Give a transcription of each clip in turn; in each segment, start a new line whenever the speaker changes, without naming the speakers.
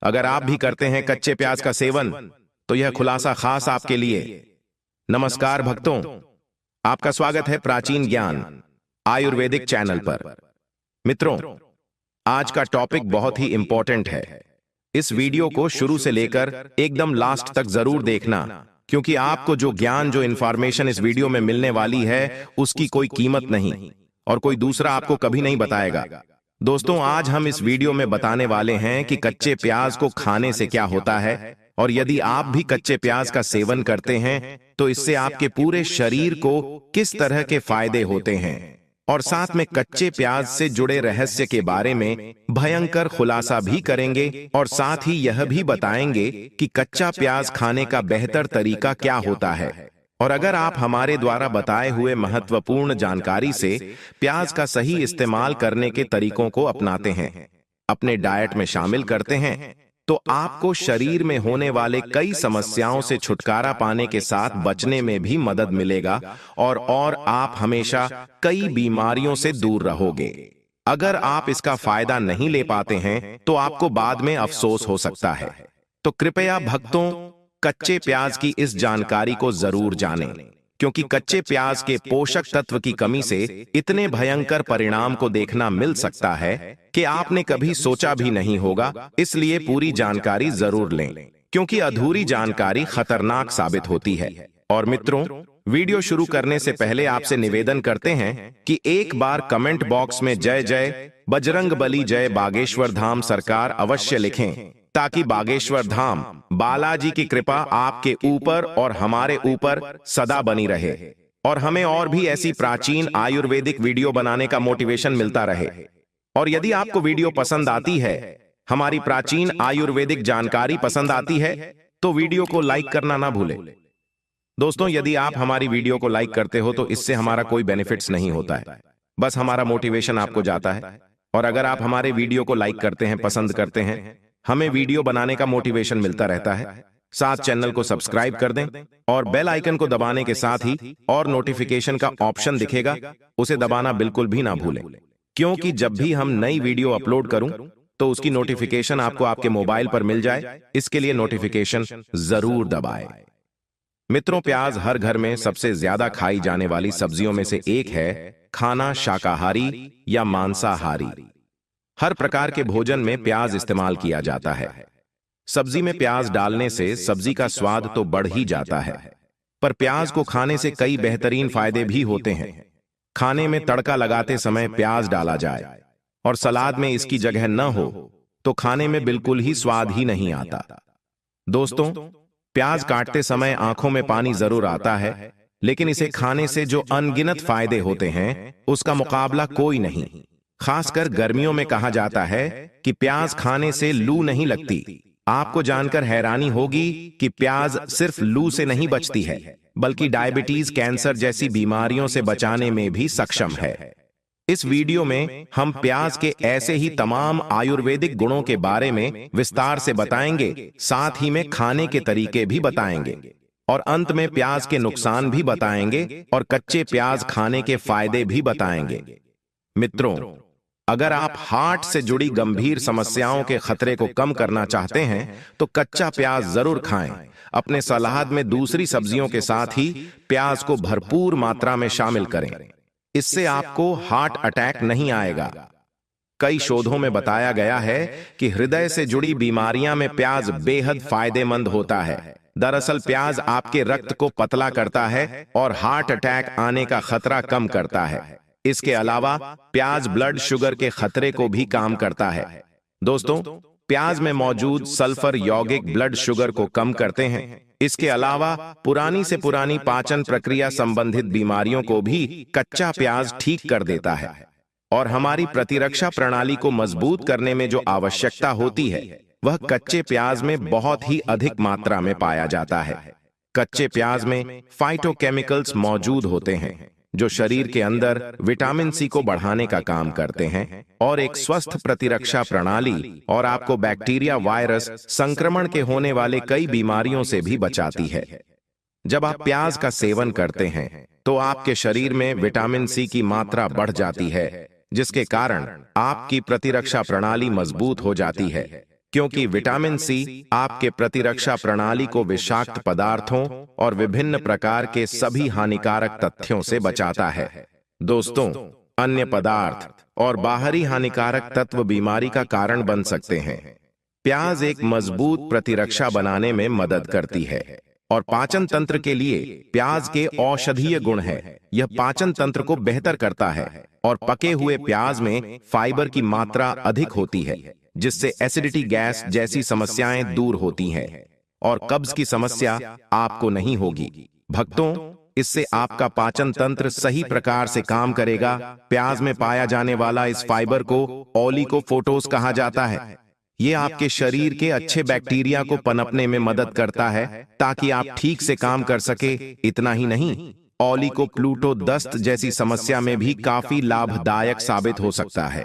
अगर आप भी करते हैं कच्चे प्याज का सेवन तो यह खुलासा खास आपके लिए। नमस्कार भक्तों, आपका स्वागत है प्राचीन ज्ञान आयुर्वेदिक चैनल पर। मित्रों, आज का टॉपिक बहुत ही इंपॉर्टेंट है। इस वीडियो को शुरू से लेकर एकदम लास्ट तक जरूर देखना, क्योंकि आपको जो ज्ञान, जो इंफॉर्मेशन इस वीडियो में मिलने वाली है उसकी कोई कीमत नहीं और कोई दूसरा आपको कभी नहीं बताएगा। दोस्तों, आज हम इस वीडियो में बताने वाले हैं कि कच्चे प्याज को खाने से क्या होता है, और यदि आप भी कच्चे प्याज का सेवन करते हैं तो इससे आपके पूरे शरीर को किस तरह के फायदे होते हैं, और साथ में कच्चे प्याज से जुड़े रहस्य के बारे में भयंकर खुलासा भी करेंगे, और साथ ही यह भी बताएंगे कि कच्चा प्याज खाने का बेहतर तरीका क्या होता है। और अगर आप हमारे द्वारा बताए हुए महत्वपूर्ण जानकारी से प्याज का सही इस्तेमाल करने के तरीकों को अपनाते हैं, अपने डाइट में शामिल करते हैं, तो आपको शरीर में होने वाले कई समस्याओं से छुटकारा पाने के साथ बचने में भी मदद मिलेगा, और आप हमेशा कई बीमारियों से दूर रहोगे। अगर आप इसका फायदा नहीं ले पाते हैं तो आपको बाद में अफसोस हो सकता है। तो कृपया भक्तों, कच्चे प्याज की इस जानकारी को जरूर जानें, क्योंकि कच्चे प्याज के पोषक तत्व की कमी से इतने भयंकर परिणाम को देखना मिल सकता है कि आपने कभी सोचा भी नहीं होगा। इसलिए पूरी जानकारी जरूर लें, क्योंकि अधूरी जानकारी खतरनाक साबित होती है। और मित्रों, वीडियो शुरू करने से पहले आपसे निवेदन करते हैं कि एक बार कमेंट बॉक्स में जय जय बजरंगबली, जय बागेश्वर धाम सरकार अवश्य लिखें, ताकि बागेश्वर धाम बालाजी की कृपा आपके ऊपर और हमारे ऊपर सदा बनी रहे, और हमें और भी ऐसी प्राचीन आयुर्वेदिक वीडियो बनाने का मोटिवेशन मिलता रहे। और यदि आपको वीडियो पसंद आती है, हमारी प्राचीन आयुर्वेदिक जानकारी पसंद आती है, तो वीडियो को लाइक करना ना भूलें। दोस्तों, यदि आप हमारी वीडियो को लाइक करते हो तो इससे हमारा कोई बेनिफिट्स नहीं होता है, बस हमारा मोटिवेशन आपको जाता है। और अगर आप हमारे वीडियो को लाइक करते हैं, पसंद करते हैं, हमें वीडियो बनाने का मोटिवेशन मिलता रहता है। साथ चैनल को सब्सक्राइब कर दें, और बेल आइकन को दबाने के साथ ही और नोटिफिकेशन का ऑप्शन दिखेगा, उसे दबाना बिल्कुल भी ना भूलें, क्योंकि जब भी हम नई वीडियो अपलोड करूं तो उसकी नोटिफिकेशन आपको आपके मोबाइल पर मिल जाए। इसके लिए नोटिफिकेशन जरूर दबाएं। मित्रों, प्याज हर घर में सबसे ज्यादा खाई जाने वाली सब्जियों में से एक है। खाना शाकाहारी या मांसाहारी, हर प्रकार के भोजन में प्याज इस्तेमाल किया जाता है। सब्जी में प्याज डालने से सब्जी का स्वाद तो बढ़ ही जाता है, पर प्याज को खाने से कई बेहतरीन फायदे भी होते हैं। खाने में तड़का लगाते समय प्याज डाला जाए और सलाद में इसकी जगह न हो तो खाने में बिल्कुल ही स्वाद ही नहीं आता। दोस्तों, प्याज काटते समय आंखों में पानी जरूर आता है, लेकिन इसे खाने से जो अनगिनत फायदे होते हैं उसका मुकाबला कोई नहीं। खासकर गर्मियों में कहा जाता है कि प्याज खाने से लू नहीं लगती। आपको जानकर हैरानी होगी कि प्याज सिर्फ लू से नहीं बचती है, बल्कि डायबिटीज, कैंसर जैसी बीमारियों से बचाने में भी सक्षम है। इस वीडियो में हम प्याज के ऐसे ही तमाम आयुर्वेदिक गुणों के बारे में विस्तार से बताएंगे, साथ ही में खाने के तरीके भी बताएंगे, और अंत में प्याज के नुकसान भी बताएंगे और कच्चे प्याज खाने के फायदे भी बताएंगे। मित्रों, अगर आप हार्ट से जुड़ी गंभीर समस्याओं के खतरे को कम करना चाहते हैं तो कच्चा प्याज जरूर खाएं। अपने सलाद में दूसरी सब्जियों के साथ ही प्याज को भरपूर मात्रा में शामिल करें। इससे आपको हार्ट अटैक नहीं आएगा। कई शोधों में बताया गया है कि हृदय से जुड़ी बीमारियां में प्याज बेहद फायदेमंद होता है। दरअसल प्याज आपके रक्त को पतला करता है और हार्ट अटैक आने का खतरा कम करता है। इसके अलावा प्याज ब्लड शुगर के खतरे को भी कम करता है। दोस्तों, प्याज में मौजूद सल्फर यौगिक ब्लड शुगर को कम करते हैं। इसके अलावा पुरानी से पुरानी पाचन प्रक्रिया संबंधित बीमारियों को भी कच्चा प्याज ठीक कर देता है, और हमारी प्रतिरक्षा प्रणाली को मजबूत करने में जो आवश्यकता होती है वह कच्चे प्याज में बहुत ही अधिक मात्रा में पाया जाता है। कच्चे प्याज में फाइटोकेमिकल्स मौजूद होते हैं जो शरीर के अंदर विटामिन सी को बढ़ाने का काम करते हैं, और एक स्वस्थ प्रतिरक्षा प्रणाली और आपको बैक्टीरिया, वायरस, संक्रमण के होने वाले कई बीमारियों से भी बचाती है। जब आप प्याज का सेवन करते हैं तो आपके शरीर में विटामिन सी की मात्रा बढ़ जाती है, जिसके कारण आपकी प्रतिरक्षा प्रणाली मजबूत हो जाती है। क्योंकि विटामिन सी आपके प्रतिरक्षा प्रणाली को विषाक्त पदार्थों और विभिन्न प्रकार के सभी हानिकारक तथ्यों से बचाता है। दोस्तों, अन्य पदार्थ और बाहरी हानिकारक तत्व बीमारी का कारण बन सकते हैं। प्याज एक मजबूत प्रतिरक्षा बनाने में मदद करती है और पाचन तंत्र के लिए प्याज के औषधीय गुण है। यह पाचन तंत्र को बेहतर करता है और पके हुए प्याज में फाइबर की मात्रा अधिक होती है, जिससे एसिडिटी गैस जैसी समस्याएं दूर होती हैं और कब्ज की समस्या आपको नहीं होगी। भक्तों, इससे आपका पाचन तंत्र सही प्रकार से काम करेगा। प्याज में पाया जाने वाला इस फाइबर को ओलिगोफोटोस कहा जाता है। ये आपके शरीर के अच्छे बैक्टीरिया को पनपने में मदद करता है ताकि आप ठीक से काम कर सके। इतना ही नहीं, ओलिगोप्लूटो दस्त जैसी समस्या में भी काफी लाभदायक साबित हो सकता है।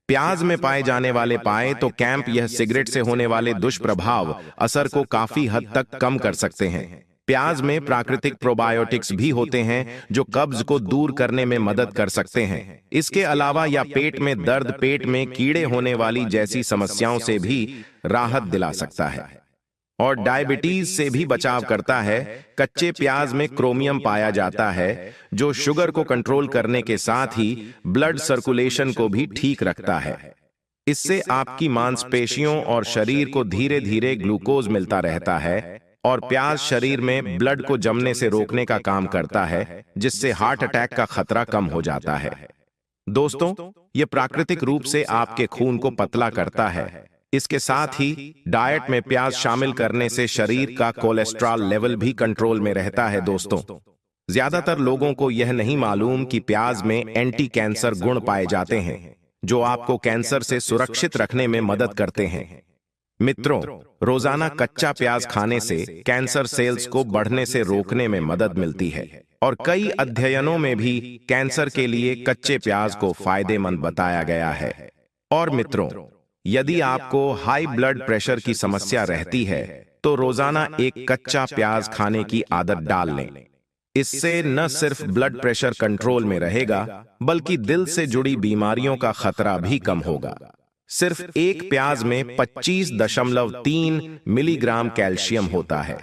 प्याज में पाए जाने वाले तो कैंप यह सिगरेट से होने वाले दुष्प्रभाव असर को काफी हद तक कम कर सकते हैं। प्याज में प्राकृतिक प्रोबायोटिक्स भी होते हैं जो कब्ज को दूर करने में मदद कर सकते हैं। इसके अलावा यह पेट में दर्द, पेट में कीड़े होने वाली जैसी समस्याओं से भी राहत दिला सकता है और डायबिटीज से भी बचाव करता है। कच्चे प्याज में क्रोमियम पाया जाता है जो शुगर को कंट्रोल करने के साथ ही ब्लड सर्कुलेशन को भी ठीक रखता है। इससे आपकी मांसपेशियों और शरीर को धीरे धीरे ग्लूकोज मिलता रहता है और प्याज शरीर में ब्लड को जमने से रोकने का काम करता है, जिससे हार्ट अटैक का खतरा कम हो जाता है। दोस्तों, यह प्राकृतिक रूप से आपके खून को पतला करता है। इसके साथ ही डाइट में प्याज शामिल करने से शरीर का कोलेस्ट्रॉल लेवल भी कंट्रोल में रहता है। दोस्तों, ज्यादातर लोगों को यह नहीं मालूम कि प्याज में एंटी कैंसर गुण पाए जाते हैं जो आपको कैंसर से सुरक्षित रखने में मदद करते हैं। मित्रों, रोजाना कच्चा प्याज खाने से कैंसर सेल्स को बढ़ने से रोकने में मदद मिलती है और कई अध्ययनों में भी कैंसर के लिए कच्चे प्याज को फायदेमंद बताया गया है। और मित्रों, यदि आपको हाई ब्लड प्रेशर की समस्या रहती है तो रोजाना एक कच्चा प्याज खाने की आदत डाल लें। इससे न सिर्फ ब्लड प्रेशर कंट्रोल में रहेगा बल्कि दिल से जुड़ी बीमारियों का खतरा भी कम होगा। सिर्फ एक प्याज में 25.3 मिलीग्राम कैल्शियम होता है।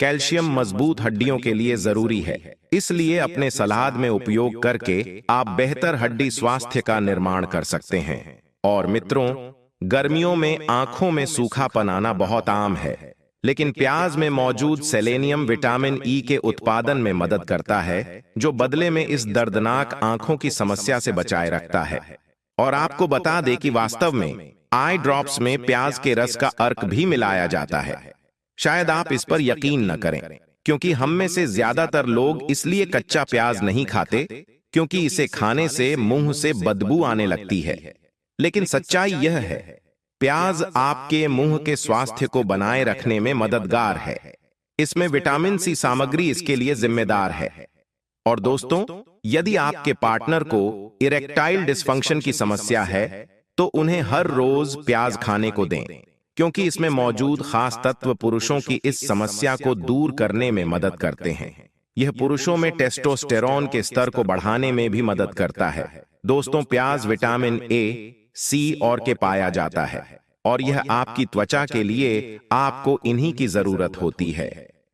कैल्शियम मजबूत हड्डियों के लिए जरूरी है, इसलिए अपने सलाद में उपयोग करके आप बेहतर हड्डी स्वास्थ्य का निर्माण कर सकते हैं। और मित्रों, गर्मियों में आंखों में सूखापन आना बहुत आम है, लेकिन प्याज में मौजूद सेलेनियम विटामिन ई के उत्पादन में मदद करता है, जो बदले में इस दर्दनाक आंखों की समस्या से बचाए रखता है। और आपको बता दें कि वास्तव में आई ड्रॉप्स में प्याज के रस का अर्क भी मिलाया जाता है। शायद आप इस पर यकीन न करें, क्योंकि हम में से ज्यादातर लोग इसलिए कच्चा प्याज नहीं खाते क्योंकि इसे खाने से मुंह से बदबू आने लगती है। लेकिन सच्चाई यह है, प्याज आपके मुंह के स्वास्थ्य को बनाए रखने में मददगार है। इसमें विटामिन सी सामग्री इसके लिए जिम्मेदार है। और दोस्तों, यदि आपके पार्टनर को इरेक्टाइल डिस्फंक्शन की समस्या है तो उन्हें हर रोज प्याज खाने को दें, क्योंकि इसमें मौजूद खास तत्व पुरुषों की इस समस्या को दूर करने में मदद करते हैं। यह पुरुषों में टेस्टोस्टेरोन के स्तर को बढ़ाने में भी मदद करता है। दोस्तों, प्याज विटामिन ए, सी और के पाया जाता है और यह आपकी त्वचा के लिए आपको इन्हीं की जरूरत होती है।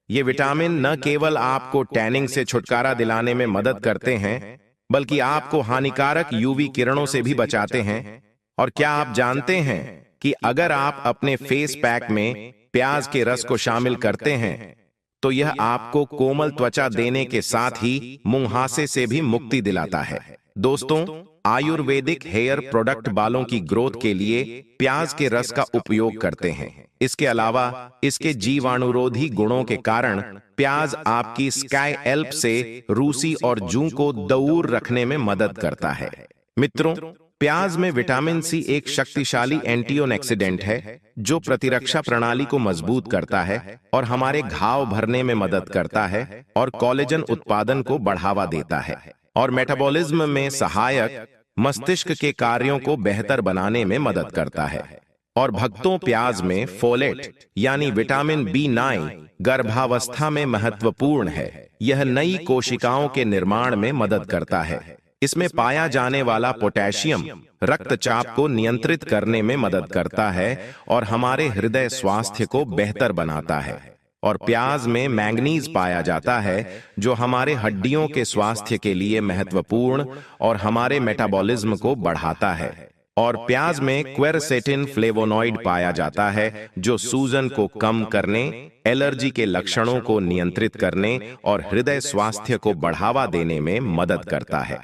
ये विटामिन न केवल आपको टैनिंग से छुटकारा दिलाने में मदद करते हैं, बल्कि आपको हानिकारक यूवी किरणों से भी बचाते हैं। और क्या आप जानते हैं कि अगर आप अपने फेस पैक में प्याज के रस को शामिल करते हैं तो यह आपको कोमल त्वचा देने के साथ ही मुंहासे से भी मुक्ति दिलाता है। दोस्तों, आयुर्वेदिक हेयर प्रोडक्ट बालों की ग्रोथ के लिए प्याज के रस का उपयोग करते हैं। इसके अलावा इसके जीवाणुरोधी गुणों के कारण प्याज आपकी स्काई एल्प से रूसी और जूं को दूर रखने में मदद करता है। मित्रों, प्याज में विटामिन सी एक शक्तिशाली एंटीऑक्सीडेंट है जो प्रतिरक्षा प्रणाली को मजबूत करता है और हमारे घाव भरने में मदद करता है और कोलेजन उत्पादन को बढ़ावा देता है और मेटाबॉलिज्म में सहायक मस्तिष्क के कार्यों को बेहतर बनाने में मदद करता है। और भक्तों, प्याज में फोलेट यानी विटामिन B9 गर्भावस्था में महत्वपूर्ण है। यह नई कोशिकाओं के निर्माण में मदद करता है। इसमें पाया जाने वाला पोटेशियम रक्तचाप को नियंत्रित करने में मदद करता है और हमारे हृदय स्वास्थ्य को बेहतर बनाता है। और प्याज में मैंगनीज पाया जाता है जो हमारे हड्डियों के स्वास्थ्य के लिए महत्वपूर्ण और हमारे मेटाबॉलिज्म को बढ़ाता है। और प्याज में क्वेरसेटिन फ्लेवोनॉइड पाया जाता है जो सूजन को कम करने, एलर्जी के लक्षणों को नियंत्रित करने और हृदय स्वास्थ्य को बढ़ावा देने में मदद करता है।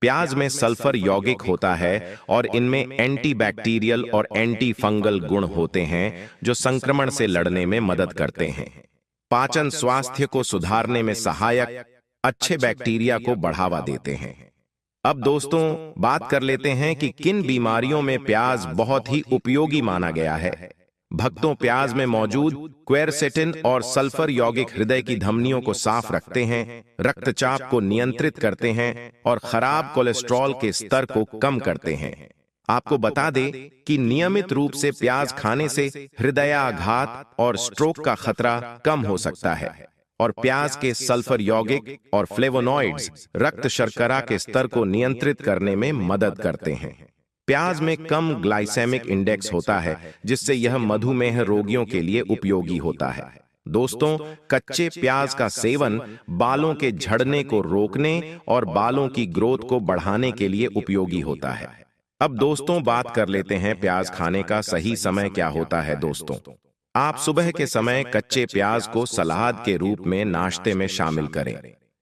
प्याज में सल्फर यौगिक होता है और इनमें एंटीबैक्टीरियल और एंटी फंगल गुण होते हैं जो संक्रमण से लड़ने में मदद करते हैं, पाचन स्वास्थ्य को सुधारने में सहायक, अच्छे बैक्टीरिया को बढ़ावा देते हैं। अब दोस्तों बात कर लेते हैं कि किन बीमारियों में प्याज बहुत ही उपयोगी माना गया है। भक्तों, प्याज में मौजूद क्वेरसेटिन और सल्फर यौगिक हृदय की धमनियों को साफ रखते हैं, रक्तचाप को नियंत्रित करते हैं और खराब कोलेस्ट्रॉल के स्तर को कम करते हैं। आपको बता दें कि नियमित रूप से प्याज खाने से हृदयाघात और स्ट्रोक का खतरा कम हो सकता है। और प्याज के सल्फर यौगिक और फ्लेवोनॉइड्स रक्त शर्करा के स्तर को नियंत्रित करने में मदद करते हैं। प्याज में कम ग्लाइसेमिक इंडेक्स होता है जिससे यह मधुमेह रोगियों के लिए उपयोगी होता है। दोस्तों, कच्चे प्याज का सेवन बालों के झड़ने को रोकने और बालों की ग्रोथ को बढ़ाने के लिए उपयोगी होता है। अब दोस्तों बात कर लेते हैं प्याज खाने का सही समय क्या होता है। दोस्तों, आप सुबह के समय कच्चे प्याज को सलाद के रूप में नाश्ते में शामिल करें।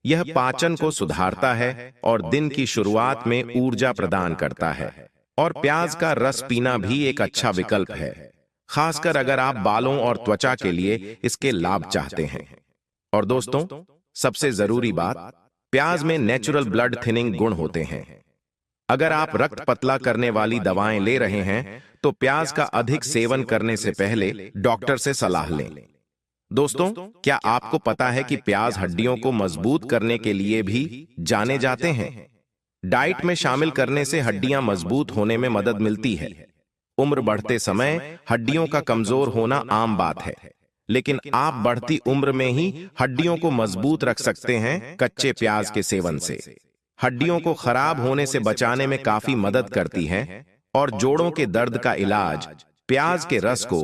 यह पाचन को सुधारता है और दिन की शुरुआत में ऊर्जा प्रदान करता है। और प्याज का रस पीना भी एक अच्छा विकल्प है, खासकर अगर आप बालों और त्वचा के लिए इसके लाभ चाहते हैं। और दोस्तों सबसे जरूरी बात, प्याज में नेचुरल ब्लड थिनिंग गुण होते हैं। अगर आप रक्त पतला करने वाली दवाएं ले रहे हैं तो प्याज का अधिक सेवन करने से पहले डॉक्टर से सलाह लें। दोस्तों, क्या आपको पता है कि प्याज हड्डियों को मजबूत करने के लिए भी जाने जाते हैं? डाइट में शामिल करने से हड्डियां मजबूत होने में मदद मिलती है। उम्र बढ़ते समय हड्डियों का कमजोर होना आम बात है, लेकिन आप बढ़ती उम्र में ही हड्डियों को मजबूत रख सकते हैं कच्चे प्याज के सेवन से। हड्डियों को खराब होने से बचाने में काफी मदद करती है। और जोड़ों के दर्द का इलाज प्याज के रस को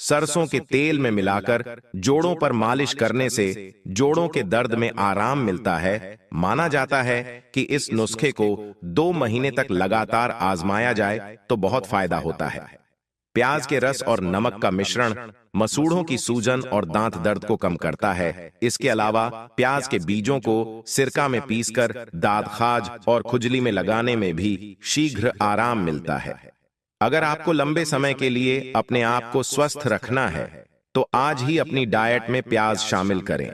सरसों के तेल में मिलाकर जोड़ों पर मालिश करने से जोड़ों के दर्द में आराम मिलता है। माना जाता है कि इस नुस्खे को 2 महीने तक लगातार आजमाया जाए तो बहुत फायदा होता है। प्याज के रस और नमक का मिश्रण मसूड़ों की सूजन और दांत दर्द को कम करता है। इसके अलावा प्याज के बीजों को सिरका में पीसकर दांत खाज और खुजली में लगाने में भी शीघ्र आराम मिलता है। अगर आपको लंबे समय के लिए अपने आप को स्वस्थ रखना है तो आज ही अपनी डाइट में प्याज शामिल करें।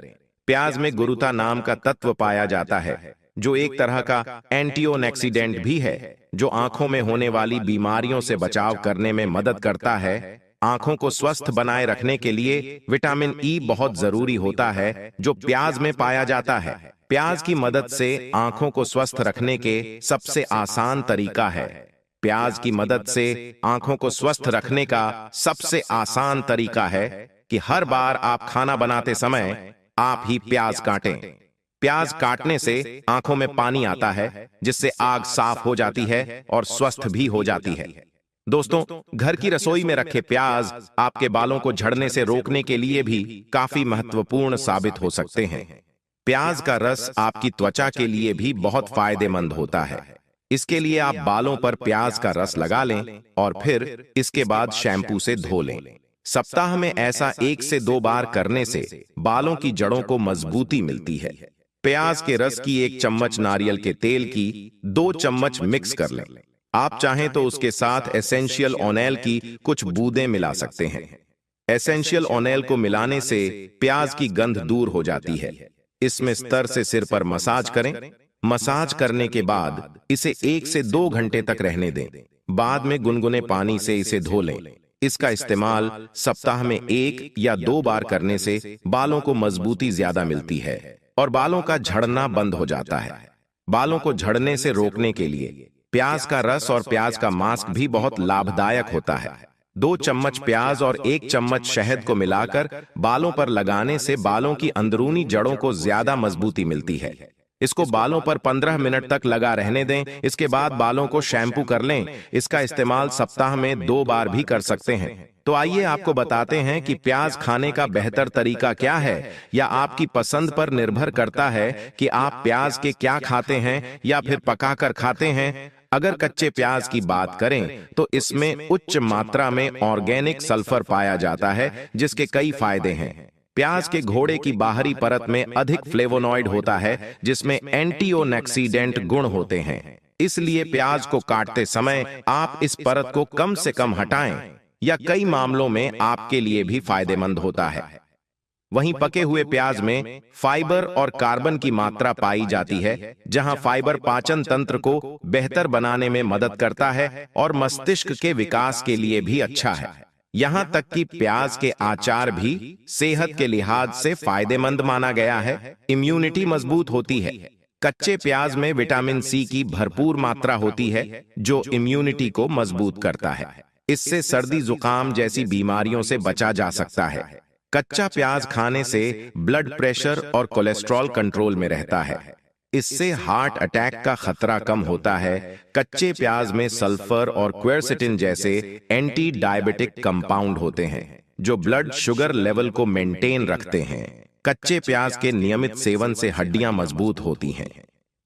प्याज में गुरुता नाम का तत्व पाया जाता है जो एक तरह का एंटीऑक्सीडेंट भी है, जो आंखों में होने वाली बीमारियों से बचाव करने में मदद करता है। आंखों को स्वस्थ बनाए रखने के लिए विटामिन ई बहुत जरूरी होता है जो प्याज में पाया जाता है। प्याज की मदद से आंखों को स्वस्थ रखने के सबसे आसान तरीका है। प्याज की मदद से आंखों को स्वस्थ रखने का सबसे आसान तरीका है कि हर बार आप खाना बनाते समय आप ही प्याज काटें। प्याज काटने से आंखों में पानी आता है जिससे आग साफ हो जाती है और स्वस्थ भी हो जाती है। दोस्तों, घर की रसोई में रखे प्याज आपके बालों को झड़ने से रोकने के लिए भी काफी महत्वपूर्ण साबित हो सकते हैं। प्याज का रस आपकी त्वचा के लिए भी बहुत फायदेमंद होता है। इसके लिए आप बालों पर प्याज का रस लगा लें और फिर इसके बाद शैम्पू से धो लें। सप्ताह में ऐसा 1 से 2 बार करने से बालों की जड़ों को मजबूती मिलती है। प्याज के रस की 1 चम्मच नारियल के तेल की 2 चम्मच मिक्स कर लें। आप चाहें तो उसके साथ एसेंशियल ऑनेल की कुछ बूंदें मिला सकते हैं। एसेंशियल ऑनेल को मिलाने से प्याज की गंध दूर हो जाती है। इसमें स्तर से सिर पर मसाज करें। मसाज करने के बाद इसे 1 से 2 घंटे तक रहने दें। बाद में गुनगुने पानी से इसे धो लें। इसका इस्तेमाल सप्ताह में 1 या 2 बार करने से बालों को मजबूती ज्यादा मिलती है और बालों का झड़ना बंद हो जाता है। बालों को झड़ने से रोकने के लिए प्याज का रस और प्याज का मास्क भी बहुत लाभदायक होता है। 2 चम्मच प्याज और 1 चम्मच शहद को मिलाकर बालों पर लगाने से बालों की अंदरूनी जड़ों को ज्यादा मजबूती मिलती है। इसको बालों पर 15 मिनट तक लगा रहने दें। इसके बाद बालों को शैम्पू कर लें। इसका इस्तेमाल सप्ताह में 2 बार भी कर सकते हैं। तो आइए आपको बताते हैं कि प्याज खाने का बेहतर तरीका क्या है, या आपकी पसंद पर निर्भर करता है कि आप प्याज के क्या खाते हैं या फिर पकाकर खाते हैं। अगर कच्चे प्याज की बात करें तो इसमें उच्च मात्रा में ऑर्गेनिक सल्फर पाया जाता है, जिसके कई फायदे हैं। प्याज के घोड़े की बाहरी परत में अधिक फ्लेवोनॉइड होता है, जिसमें एंटीओक्सीडेंट गुण होते हैं। इसलिए प्याज को काटते समय आप इस परत को कम से कम हटाएं, या कई मामलों में आपके लिए भी फायदेमंद होता है। वहीं पके हुए प्याज में फाइबर और कार्बन की मात्रा पाई जाती है, जहां फाइबर पाचन तंत्र को बेहतर बनाने में मदद करता है और मस्तिष्क के विकास के लिए भी अच्छा है। यहां तक कि प्याज के अचार भी सेहत के लिहाज से फायदेमंद माना गया है। इम्यूनिटी मजबूत होती है। कच्चे प्याज में विटामिन सी की भरपूर मात्रा होती है, जो इम्यूनिटी को मजबूत करता है। इससे सर्दी जुकाम जैसी बीमारियों से बचा जा सकता है। कच्चा प्याज खाने से ब्लड प्रेशर और कोलेस्ट्रॉल कंट्रोल में रहता है। इससे हार्ट अटैक का खतरा कम होता है। कच्चे प्याज में सल्फर और क्वेरसेटिन जैसे एंटी डायबिटिक कंपाउंड होते हैं, जो ब्लड शुगर लेवल को मेंटेन रखते हैं। कच्चे प्याज के नियमित सेवन से हड्डियां मजबूत होती हैं।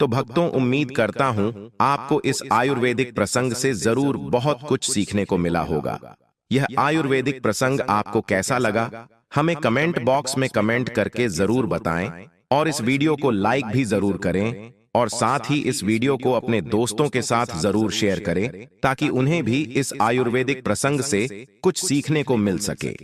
तो भक्तों, उम्मीद करता हूं आपको इस आयुर्वेदिक प्रसंग से जरूर बहुत कुछ सीखने को मिला होगा। यह आयुर्वेदिक प्रसंग आपको कैसा लगा, हमें कमेंट बॉक्स में कमेंट करके जरूर बताएं, और इस वीडियो को लाइक भी जरूर करें, और साथ ही इस वीडियो को अपने दोस्तों के साथ जरूर शेयर करें, ताकि उन्हें भी इस आयुर्वेदिक प्रसंग से कुछ सीखने को मिल सके।